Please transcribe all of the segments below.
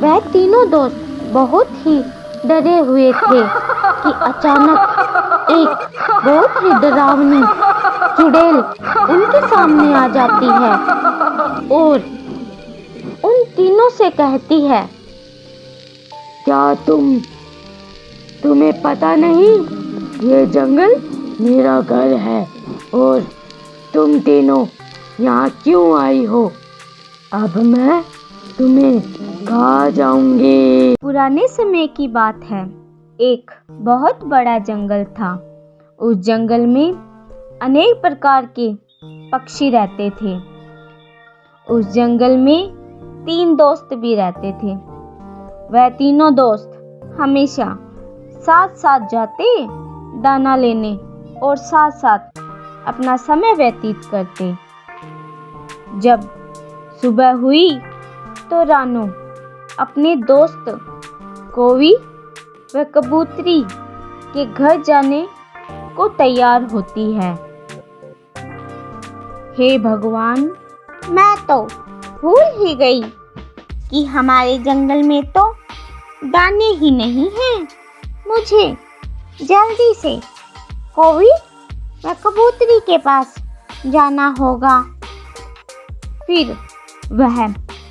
वह तीनों दोस्त बहुत ही डरे हुए थे कि अचानक एक बहुत ही डरावनी चुड़ैल उनके सामने आ जाती है और उन तीनों से कहती है, क्या तुम्हें पता नहीं, ये जंगल मेरा घर है और तुम तीनों यहाँ क्यों आई हो? अब मैं तुम्हें खा जाऊंगी। पुराने समय की बात है। एक बहुत बड़ा जंगल था। उस जंगल में अनेक प्रकार के पक्षी रहते थे। उस जंगल में 3 दोस्त भी रहते थे। वह तीनों दोस्त हमेशा साथ साथ जाते दाना लेने और साथ साथ अपना समय व्यतीत करते। जब सुबह हुई तो रानू अपने दोस्त कौवी व कबूतरी के घर जाने को तैयार होती है। हे भगवान, मैं तो भूल ही गई कि हमारे जंगल में तो दाने ही नहीं हैं। मुझे जल्दी से कौवी व कबूतरी के पास जाना होगा। फिर वह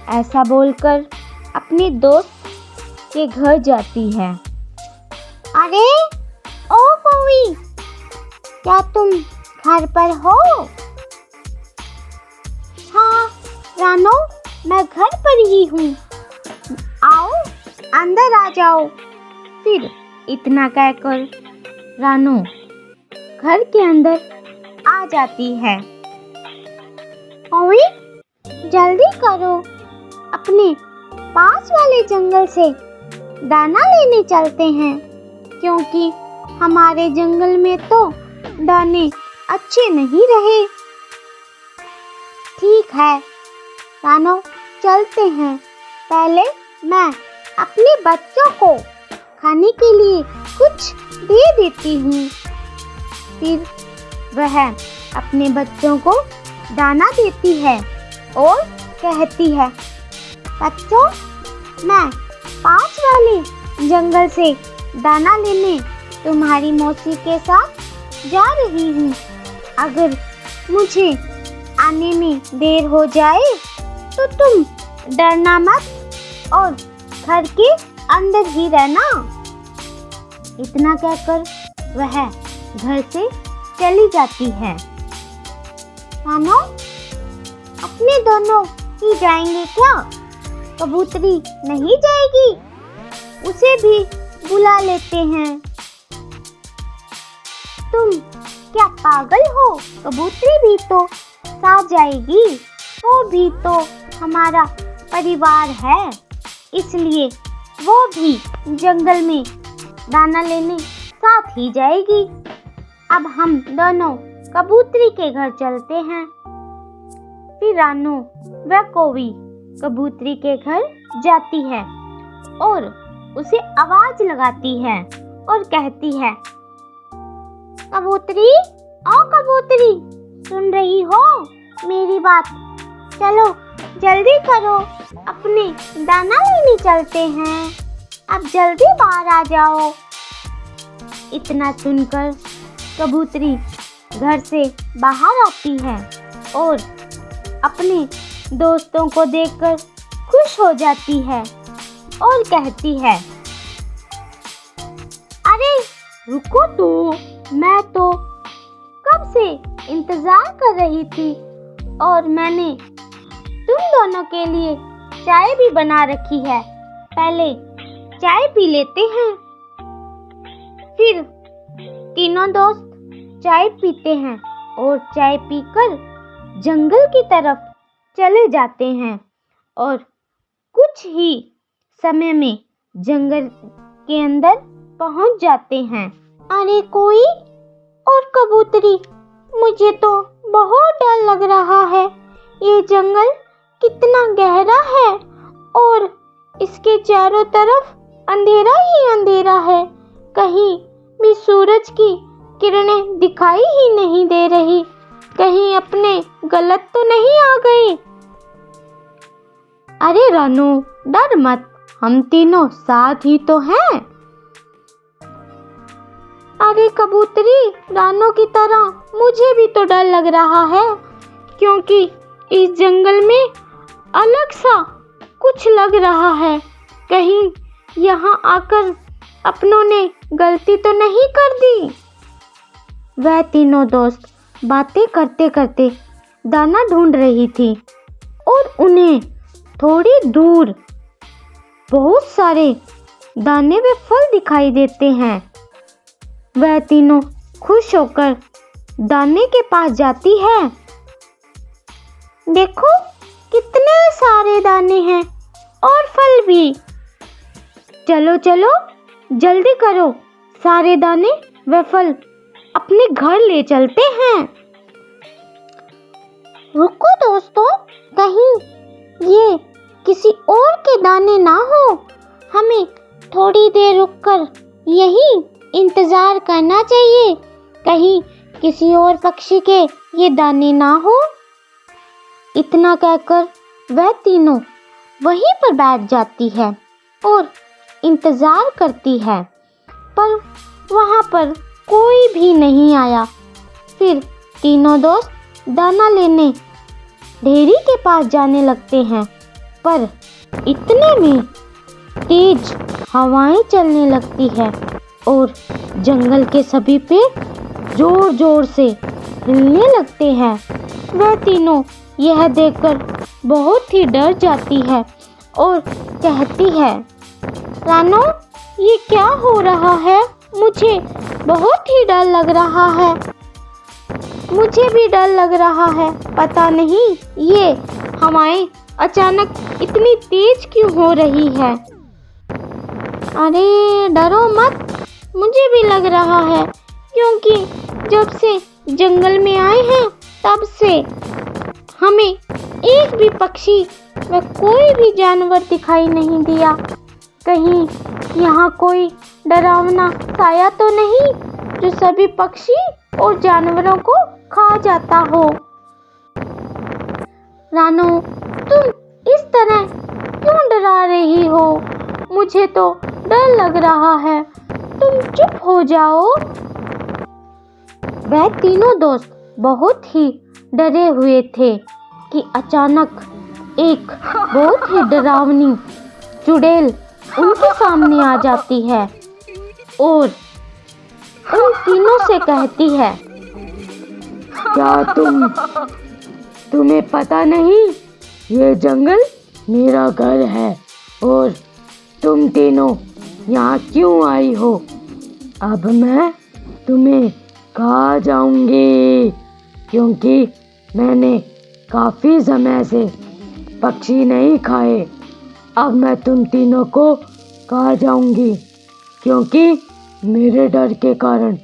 ऐसा बोलकर अपने दोस्त के घर जाती है। अरे ओ कौवी, क्या तुम घर पर हो? हाँ रानो, मैं घर पर ही हूँ। आओ अंदर आ जाओ। फिर इतना कहकर रानो घर के अंदर आ जाती है। कौवी, जल्दी करो, अपने पास वाले जंगल से दाना लेने चलते हैं, क्योंकि हमारे जंगल में तो दाने अच्छे नहीं रहे। ठीक है रानो, चलते हैं। पहले मैं अपने बच्चों को खाने के लिए कुछ दे देती हूँ। फिर वह अपने बच्चों को दाना देती है और कहती है, बच्चों, मैं पास वाले जंगल से दाना लेने तुम्हारी मौसी के साथ जा रही हूँ। अगर मुझे आने में देर हो जाए तो तुम डरना मत और घर के अंदर ही रहना। इतना कहकर वह घर से चली जाती है। मानो, अपने दोनों ही जाएंगे क्या? कबूतरी नहीं जाएगी? उसे भी बुला लेते हैं। तुम क्या पागल हो? कबूतरी भी तो साथ जाएगी। वो भी तो हमारा परिवार है, इसलिए वो भी जंगल में दाना लेने साथ ही जाएगी। अब हम दोनों कबूतरी के घर चलते हैं। फिर रानू व कौवी कबूतरी के घर जाती है और उसे आवाज लगाती है और कहती है, कबूतरी, ओ कबूतरी, सुन रही हो मेरी बात? चलो जल्दी करो, अपने दाना लेने चलते हैं। अब जल्दी बाहर आ जाओ। इतना सुनकर कबूतरी घर से बाहर आती है और अपने दोस्तों को देखकर खुश हो जाती है और कहती है, अरे रुको तो, मैं तो कब से इंतजार कर रही थी और मैंने तुम दोनों के लिए चाय भी बना रखी है। पहले चाय पी लेते हैं। फिर तीनों दोस्त चाय पीते हैं और चाय पीकर जंगल की तरफ चले जाते हैं और कुछ ही समय में जंगल के अंदर पहुंच जाते हैं। अरे कोई और कबूतरी, मुझे तो बहुत डर लग रहा है। ये जंगल कितना गहरा है और इसके चारों तरफ अंधेरा ही अंधेरा है। कहीं भी सूरज की किरणें दिखाई ही नहीं दे रही। कहीं अपने गलत तो नहीं आ गई? अरे रानू, डर मत, हम तीनों साथ ही तो हैं। अरे कबूतरी, रानो की तरह मुझे भी तो डर लग रहा है, क्योंकि इस जंगल में अलग सा कुछ लग रहा है। कहीं यहाँ आकर अपनों ने गलती तो नहीं कर दी। वह तीनों दोस्त बातें करते करते दाना ढूंढ रही थी और उन्हें थोड़ी दूर बहुत सारे दाने व फल दिखाई देते हैं। वह तीनों खुश होकर दाने के पास जाती है। देखो कितने सारे दाने हैं और फल भी। चलो चलो जल्दी करो, सारे दाने व फल अपने घर ले चलते हैं। रुको दोस्तों, कहीं ये किसी और के दाने ना हो। हमें थोड़ी देर रुककर यहीं इंतजार करना चाहिए, कहीं किसी और पक्षी के ये दाने ना हो। इतना कहकर वह तीनों वहीं पर बैठ जाती है और इंतजार करती है, पर वहाँ पर कोई भी नहीं आया। फिर तीनों दोस्त दाना लेने ढेरी के पास जाने लगते हैं, पर इतने में तेज हवाएं चलने लगती है और जंगल के सभी पेड़ जोर जोर से हिलने लगते हैं। वह तीनों यह देखकर बहुत ही डर जाती है और कहती है, रानो, ये क्या हो रहा है? मुझे बहुत ही डर लग रहा है। मुझे भी डर लग रहा है। पता नहीं ये हवाएं अचानक इतनी तेज क्यों हो रही है। अरे डरो मत, मुझे भी लग रहा है, क्योंकि जब से जंगल में आए हैं तब से हमें एक भी पक्षी व कोई भी जानवर दिखाई नहीं दिया। कहीं यहाँ कोई डरावना साया तो नहीं जो सभी पक्षी और जानवरों को खा जाता हो। रानो, तुम इस तरह क्यों डरा रही हो? मुझे तो डर लग रहा है, तुम चुप हो जाओ। वह तीनों दोस्त बहुत ही डरे हुए थे कि अचानक एक बहुत ही डरावनी चुड़ैल उनके सामने आ जाती है और उन तीनों से कहती है, क्या तुम्हें पता नहीं, ये जंगल मेरा घर है और तुम तीनों यहाँ क्यों आई हो? अब मैं तुम्हें खा जाऊंगी, क्योंकि मैंने काफी समय से पक्षी नहीं खाए। अब मैं तुम तीनों को खा जाऊंगी, क्योंकि मेरे डर के कारण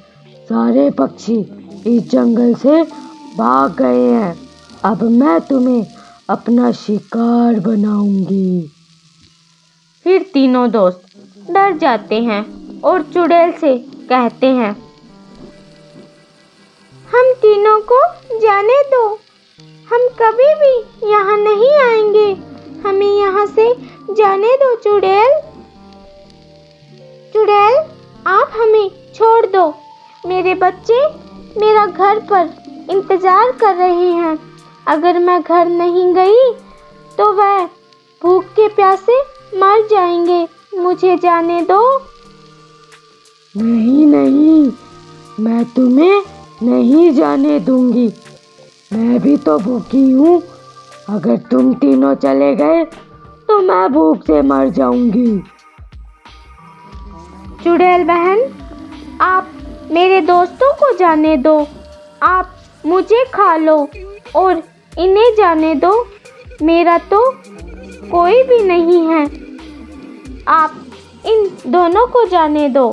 सारे पक्षी इस जंगल से भाग गए हैं। अब मैं तुम्हें अपना शिकार बनाऊंगी। फिर तीनों दोस्त डर जाते हैं और चुड़ैल से कहते हैं, हम तीनों को जाने दो, हम कभी भी यहाँ नहीं आएंगे, हमें यहाँ से जाने दो चुड़ैल। चुड़ैल, आप हमें छोड़ दो, मेरे बच्चे मेरा घर पर इंतजार कर रहे हैं। अगर मैं घर नहीं गई तो वह भूख के प्यासे मर जाएंगे, मुझे जाने दो। नहीं नहीं, मैं तुम्हें नहीं जाने दूंगी, मैं भी तो भूखी हूँ। अगर तुम तीनों चले गए तो मैं भूख से मर जाऊंगी। चुड़ैल बहन, आप मेरे दोस्तों को जाने दो, आप मुझे खा लो और इन्हें जाने दो, मेरा तो कोई भी नहीं है। आप इन दोनों को जाने दो,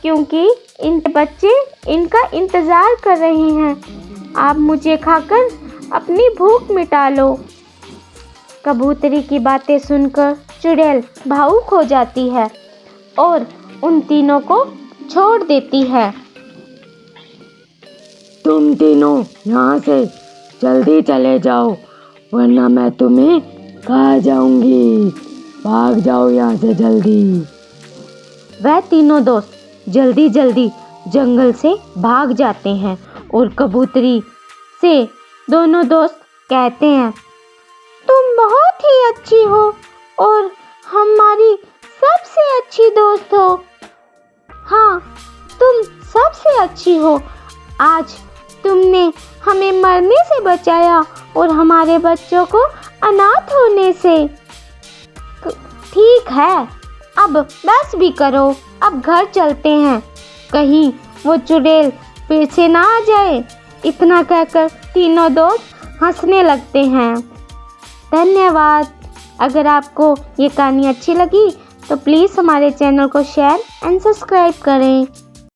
क्योंकि इनके बच्चे इनका इंतज़ार कर रहे हैं। आप मुझे खाकर अपनी भूख मिटा लो। कबूतरी की बातें सुनकर चुड़ैल भावुक हो जाती है और उन तीनों को छोड़ देती है। तुम तीनों यहाँ से जल्दी चले जाओ, वरना मैं तुम्हें खा जाऊंगी। भाग जाओ यहाँ से जल्दी। वह तीनों दोस्त जल्दी जल्दी जंगल से भाग जाते हैं और कबूतरी से दोनों दोस्त कहते हैं, तुम बहुत ही अच्छी हो और हमारी सबसे अच्छी दोस्त हो। हाँ, तुम सबसे अच्छी हो। आज तुमने हमें मरने से बचाया और हमारे बच्चों को अनाथ होने से। ठीक है, अब बस भी करो, अब घर चलते हैं, कहीं वो चुड़ैल फिर से ना आ जाए। इतना कहकर तीनों दोस्त हंसने लगते हैं। धन्यवाद। अगर आपको ये कहानी अच्छी लगी तो प्लीज़ हमारे चैनल को शेयर एंड सब्सक्राइब करें।